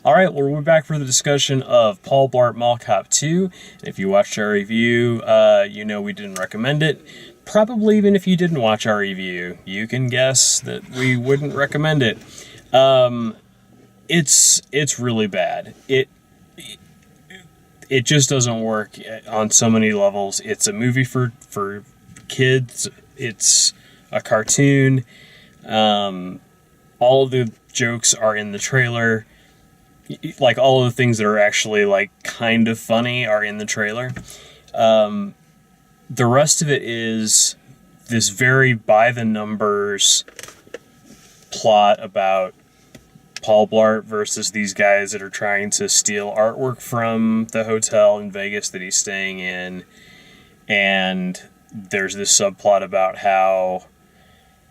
All right, well, we're back for the discussion of Paul Blart Mall Cop 2. If you watched our review, you know we didn't recommend it. Probably even if you didn't watch our review, you can guess that we wouldn't recommend it. It's really bad. It just doesn't work on so many levels. It's a movie for kids. It's a cartoon. All of the jokes are in the trailer. Like, all of the things that are actually, like, kind of funny are in the trailer. The rest of it is this very by-the-numbers plot about Paul Blart versus these guys that are trying to steal artwork from the hotel in Vegas that he's staying in. And there's this subplot about how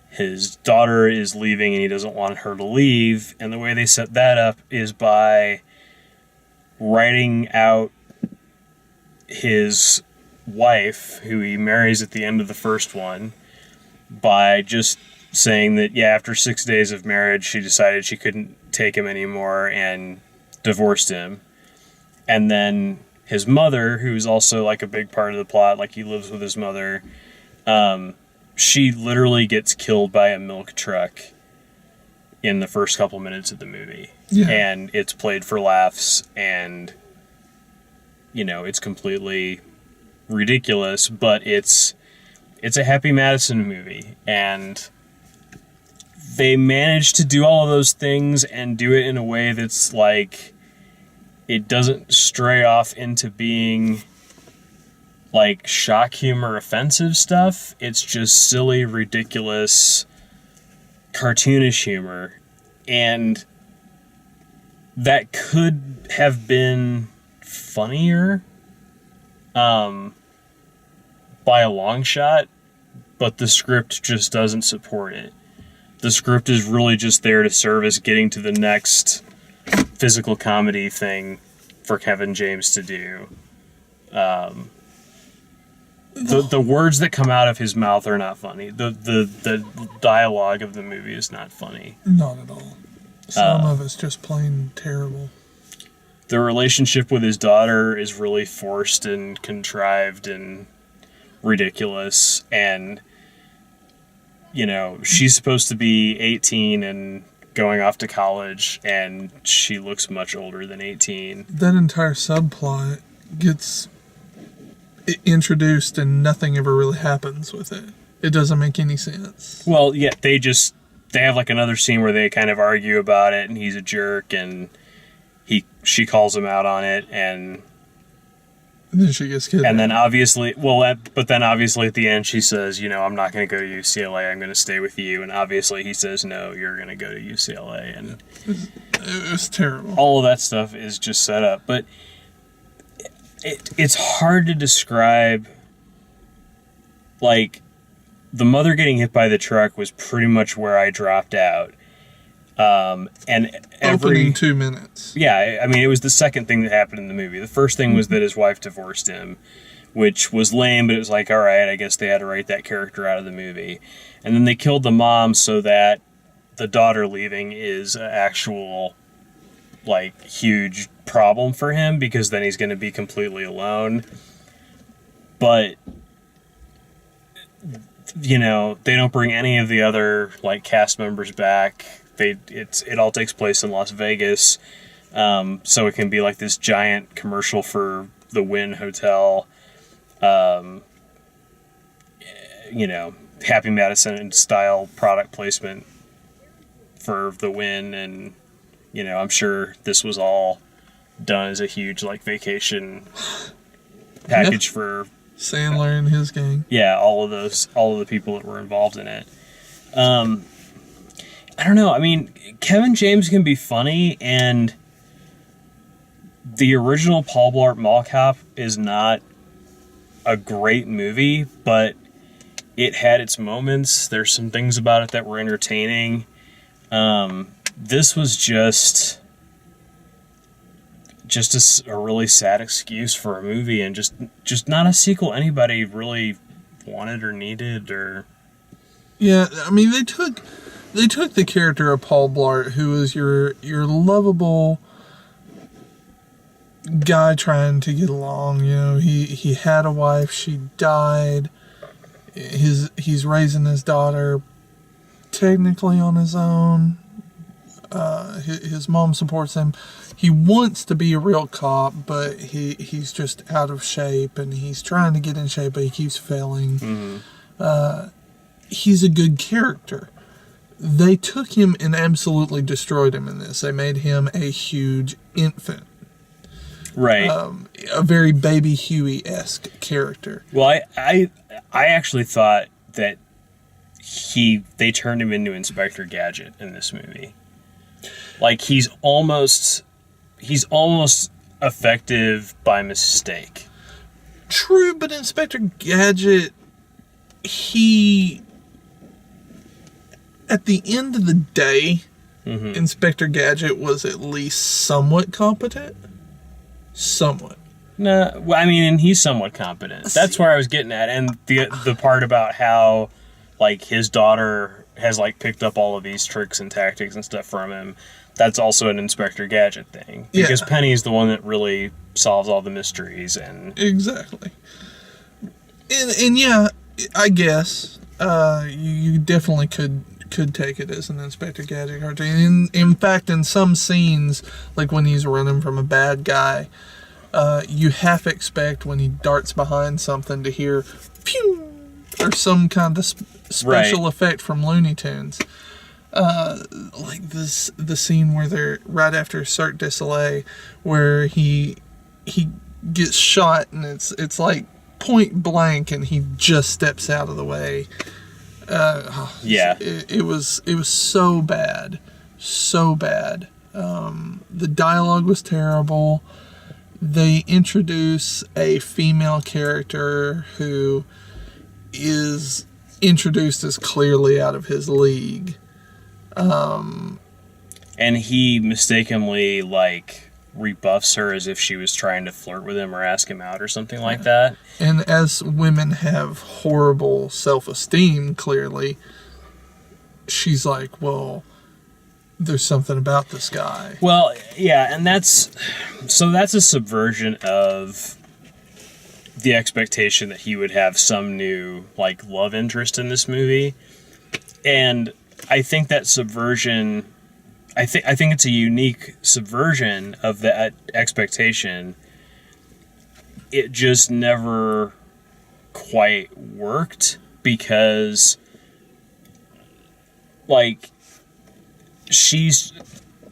his daughter is leaving and he doesn't want her to leave. And the way they set that up is by writing out his wife, who he marries at the end of the first one, by just saying that, yeah, after 6 days of marriage, she decided she couldn't take him anymore and divorced him. And then his mother, who's also like a big part of the plot, like he lives with his mother, she literally gets killed by a milk truck in the first couple minutes of the movie. Yeah. And it's played for laughs, and, you know, it's completely ridiculous, but it's a Happy Madison movie, and they managed to do all of those things and do it in a way that's like, it doesn't stray off into being like shock humor, offensive stuff. It's just silly, ridiculous, cartoonish humor. And that could have been funnier by a long shot, but the script just doesn't support it. The script is really just there to serve as getting to the next physical comedy thing for Kevin James to do. The words that come out of his mouth are not funny. The dialogue of the movie is not funny. Not at all. Some of it's just plain terrible. The relationship with his daughter is really forced and contrived and ridiculous. And, you know, she's supposed to be 18 and going off to college, and she looks much older than 18. That entire subplot gets introduced and nothing ever really happens with it. It doesn't make any sense. Well, yeah, they have like another scene where they kind of argue about it, and he's a jerk, and she calls him out on it, and then she gets kidnapped. And then obviously, but then obviously at the end she says, you know, I'm not going to go to UCLA, I'm going to stay with you. And obviously he says, no, you're going to go to UCLA. And it was terrible. All of that stuff is just set up. But it's hard to describe. Like, the mother getting hit by the truck was pretty much where I dropped out. And opening 2 minutes. Yeah, I mean, it was the second thing that happened in the movie. The first thing was that his wife divorced him, which was lame, but it was like, all right, I guess they had to write that character out of the movie. And then they killed the mom so that the daughter leaving is an actual, like, huge problem for him, because then he's going to be completely alone. But, you know, they don't bring any of the other, like, cast members back. It all takes place in Las Vegas, so it can be like this giant commercial for the Wynn Hotel, you know, Happy Madison style product placement for the Wynn, and, you know, I'm sure this was all done as a huge, like, vacation package for Sandler and his gang. Yeah, all of the people that were involved in it. I don't know. I mean, Kevin James can be funny, and the original Paul Blart Mall Cop is not a great movie, but it had its moments. There's some things about it that were entertaining. This was just a really sad excuse for a movie, and just not a sequel anybody really wanted or needed. Or yeah, I mean, they took the character of Paul Blart, who was your lovable guy trying to get along. You know, he had a wife, she died. He's raising his daughter technically on his own. His mom supports him. He wants to be a real cop, but he's just out of shape, and he's trying to get in shape, but he keeps failing. Mm-hmm. He's a good character. They took him and absolutely destroyed him in this. They made him a huge infant. Right. A very Baby Huey-esque character. Well, I actually thought that they turned him into Inspector Gadget in this movie. Like, he's almost effective by mistake. True, but Inspector Gadget, at the end of the day, Mm-hmm. Inspector Gadget was at least somewhat competent. Somewhat. No, well, I mean, and he's somewhat competent. That's where I was getting at. And the part about how, like, his daughter has, like, picked up all of these tricks and tactics and stuff from him, that's also an Inspector Gadget thing. Because Penny's the one that really solves all the mysteries. And exactly. And yeah, I guess you definitely could take it as an Inspector Gadget cartoon. In fact, in some scenes, like when he's running from a bad guy, you half expect when he darts behind something to hear pew or some kind of special effect from Looney Tunes. Like the scene where they're right after Cirque du Soleil, where he gets shot and it's like point blank, and he just steps out of the way. It was so bad, so bad. The dialogue was terrible. They introduce a female character who is introduced as clearly out of his league. And he mistakenly, like, rebuffs her as if she was trying to flirt with him or ask him out or something like that. And as women have horrible self-esteem, clearly, she's like, well, there's something about this guy. Well, yeah, and that's a subversion of the expectation that he would have some new, like, love interest in this movie. And I think that subversion, I think it's a unique subversion of that expectation. It just never quite worked because, like,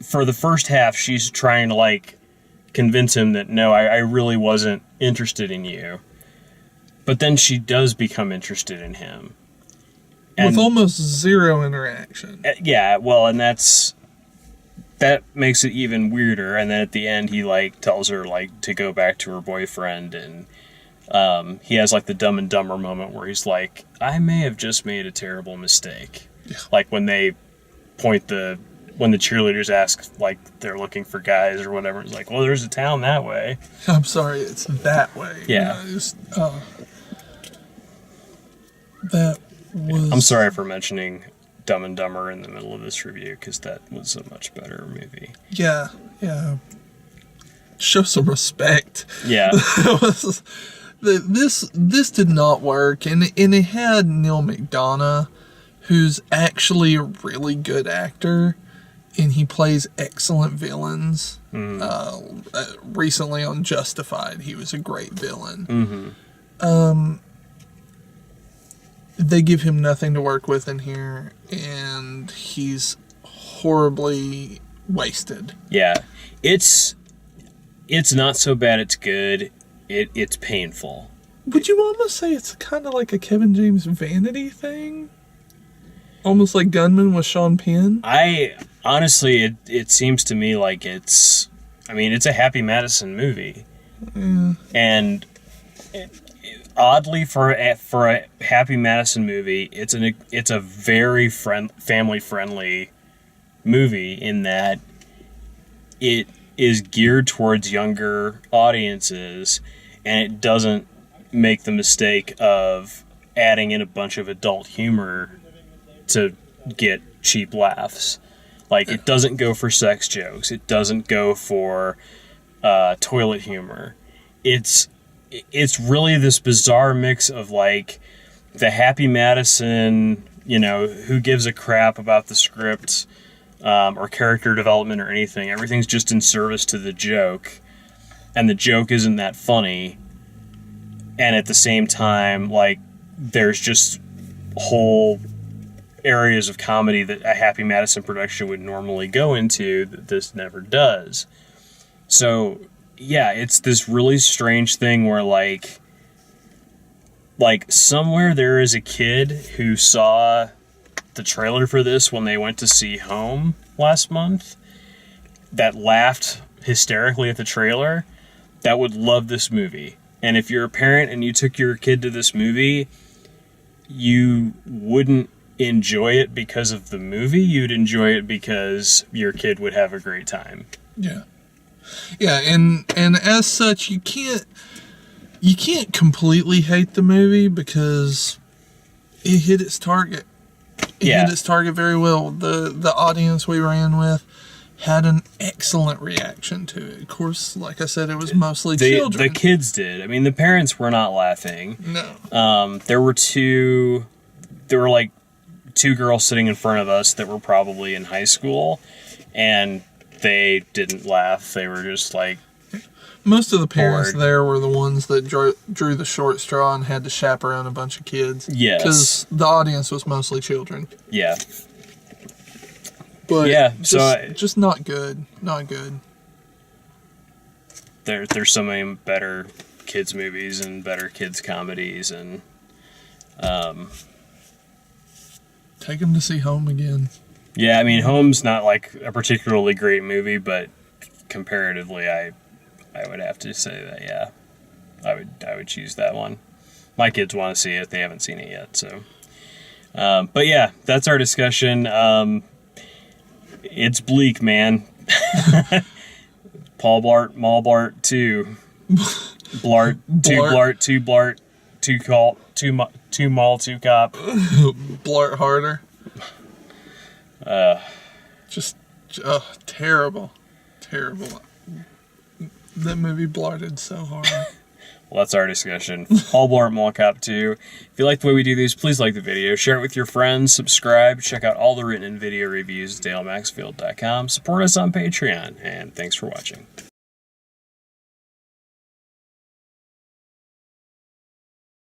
for the first half, she's trying to, like, convince him that, no, I really wasn't interested in you. But then she does become interested in him. With almost zero interaction. Yeah, well, and that makes it even weirder. And then at the end, he, like, tells her, like, to go back to her boyfriend, and he has, like, the Dumb and Dumber moment where he's like, I may have just made a terrible mistake. Yeah. Like, when the cheerleaders ask, like, they're looking for guys or whatever, it's like, well, there's a town that way. I'm sorry, it's that way. Yeah. I'm sorry for mentioning Dumb and Dumber in the middle of this review, because that was a much better movie. Yeah. Show some respect. Yeah. This did not work, and it had Neil McDonough, who's actually a really good actor, and he plays excellent villains. Recently on Justified, he was a great villain. Mm-hmm. They give him nothing to work with in here, and he's horribly wasted. Yeah. It's not so bad it's good. It's painful. Would you almost say it's kind of like a Kevin James Vanity thing? Almost like Gunman with Sean Penn? Honestly, it seems to me like it's a Happy Madison movie. And oddly, for a Happy Madison movie, it's a very family-friendly movie in that it is geared towards younger audiences, and it doesn't make the mistake of adding in a bunch of adult humor to get cheap laughs. Like, it doesn't go for sex jokes. It doesn't go for toilet humor. It's really this bizarre mix of like the Happy Madison, who gives a crap about the script or character development or anything. Everything's just in service to the joke, and the joke isn't that funny. And at the same time, like, there's just whole areas of comedy that a Happy Madison production would normally go into that this never does. So, yeah, it's this really strange thing where, like somewhere there is a kid who saw the trailer for this when they went to see Home last month that laughed hysterically at the trailer that would love this movie. And if you're a parent and you took your kid to this movie, you wouldn't enjoy it because of the movie. You'd enjoy it because your kid would have a great time. Yeah. Yeah, and as such, you can't completely hate the movie because it hit its target. It hit its target very well. The audience we ran with had an excellent reaction to it. Of course, like I said, it was mostly children. The kids did. I mean, the parents were not laughing. No. There were like two girls sitting in front of us that were probably in high school, and they didn't laugh. They were just like, most of the parents bored. there were the ones that drew the short straw and had to chaperone a bunch of kids. Yes. Because the audience was mostly children. Yeah. But yeah, just not good. Not good. There's so many better kids movies and better kids comedies, and take them to see Home again. Yeah, I mean, Home's not like a particularly great movie, but comparatively, I would have to say that, yeah, I would choose that one. My kids want to see it; they haven't seen it yet, so. But yeah, that's our discussion. It's bleak, man. Paul Blart, Mall Blart 2. Blart, 2 Blart, 2 Blart, 2 Call, 2 Mall, 2 Cop. Blart harder. Terrible. Terrible. That movie blarted so hard. Well, that's our discussion. Paul Blart Mall Cop 2. If you like the way we do these, please like the video, share it with your friends, subscribe, check out all the written and video reviews at DaleMaxfield.com, support us on Patreon, and thanks for watching.